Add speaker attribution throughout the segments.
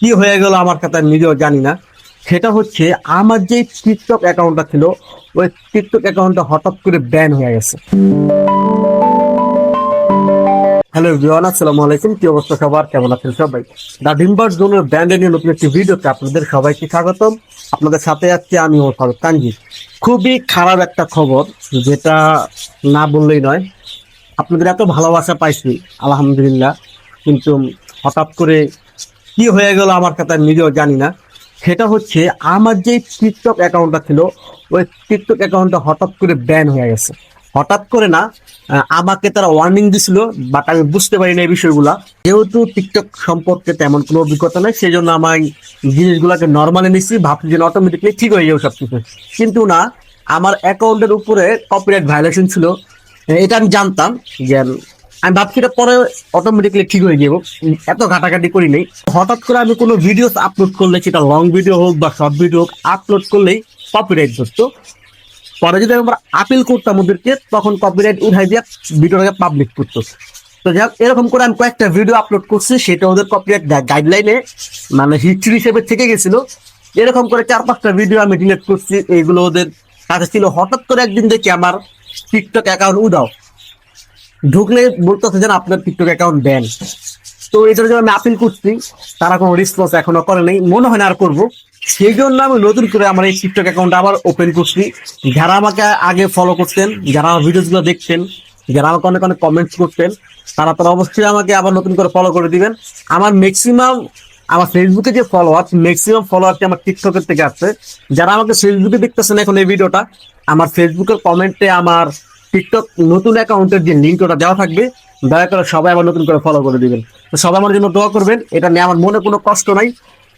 Speaker 1: কি হয়ে গেল আমার কথা নিজেও জানি না। সেটা হচ্ছে আমার যে টিকটক অ্যাকাউন্টটা ছিল, ওই টিকটক অ্যাকাউন্টটা হঠাৎ করে ব্যান হয়ে গেছে। হ্যালো এভরিওয়ান, আসসালামু আলাইকুম। কি অবস্থা সবার, কেমন আছেন সবাই? দা ডিম্বার জোনের ব্র্যান্ডে নিয়ে নতুন একটি ভিডিওতে আপনাদের সবাইকে স্বাগতম। আপনাদের সাথে আছি আমি ও ফারুক তানজিদ। খুবই খারাপ একটা খবর, যেটা না বললেই নয়। আপনাদের এত ভালোবাসা পাইছি, আলহামদুলিল্লাহ, কিন্তু হঠাৎ করে কি হয়ে গেল আমার কথা নিজেও জানি না। সেটা হচ্ছে আমার যে টিকটক অ্যাকাউন্টটা ছিল, ওই টিকটক অ্যাকাউন্টটা হঠাৎ করে ব্যান হয়ে গেছে। হঠাৎ করে না, আমাকে তারা ওয়ার্নিং দিছিল, বাট আমি বুঝতে পারি না এই বিষয়গুলা। যেহেতু টিকটক সম্পর্কে তেমন কোনো অভিজ্ঞতা নেই, সেই জন্য আমি জিনিসগুলোকে নর্মালি নিচ্ছি, ভাবছি যে অটোমেটিকলি ঠিক হয়ে যাবে সবকিছু। কিন্তু না, আমার অ্যাকাউন্টের উপরে কপিরাইট ভায়োলেশন ছিল। এটা আমি জানতাম, যে আমি ভাবছি এটা পরে অটোমেটিকলি ঠিক হয়ে যাবো, এত ঘাটাঘাটি করি নেই। হঠাৎ করে আমি কোনো ভিডিও আপলোড করলে, সেটা লং ভিডিও হোক বা শর্ট ভিডিও হোক, আপলোড করলেই কপিরাইট ধরতো। পরে যদি আমরা আপিল করতাম ওদেরকে, তখন কপিরাইট উঠাই দিয়ে ভিডিওটাকে পাবলিক করতো। তো যাই হোক, এরকম করে আমি কয়েকটা ভিডিও আপলোড করছি, সেটা ওদের কপিরাইট গাইডলাইনে মানে হিস্ট্রি হিসেবে থেকে গেছিল। এরকম করে 4-5টা ভিডিও আমি ডিলিট করছি, এইগুলো ওদের কাছে ছিল। হঠাৎ করে একদিন দেখি আমার টিকটক অ্যাকাউন্ট উদাও, ঢুকলে বলতেছে যেন আপনার টিকটক অ্যাকাউন্ট ব্যান। তো এটার জন্য আমি আপিল করছি, তারা কোনো রেসপন্স এখনো করে নাই, মনে হয় না আর করবো। সেই জন্য আমি নতুন করে আমার এই টিকটক অ্যাকাউন্ট আবার ওপেন করছি। যারা আমাকে আগে ফলো করতেন, যারা আমার ভিডিওগুলো দেখতেন, যারা আমাকে অনেক অনেক কমেন্টস করতেন, তারা অবশ্যই আমাকে আবার নতুন করে ফলো করে দিবেন। আমার ম্যাক্সিমাম, আমার ফেসবুকে যে ফলোয়ার, ম্যাক্সিমাম ফলোয়ারটি আমার টিকটকের থেকে আসছে। যারা আমাকে ফেসবুকে দেখতেছেন এখন এই ভিডিওটা, আমার ফেসবুকের কমেন্টে আমার টিকটক নতুন অ্যাকাউন্টের যে লিঙ্ক ওটা দেওয়া থাকবে, দয়া করে সবাই আমার নতুন করে ফলো করে দিবেন। তো সবাই আমার জন্য দোয়া করবেন, এটা নিয়ে আমার মনে কোনো কষ্ট নাই।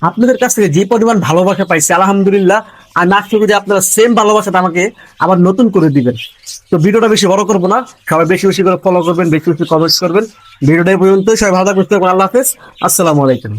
Speaker 1: আপনাদের কাছ থেকে যে পরিমাণ ভালোবাসা পাইছি, আলহামদুলিল্লাহ। আর না শুধু যে আপনারা সেম ভালোবাসাটা আমাকে আবার নতুন করে দিবেন। তো ভিডিওটা বেশি বড় করবো না, সবাই বেশি বেশি করে ফলো করবেন, বেশি বেশি কমেন্টস করবেন। ভিডিওটা এই পর্যন্ত, সবাই ভালো থাকবেন, আল্লাহ হাফেজ, আসসালামু আলাইকুম।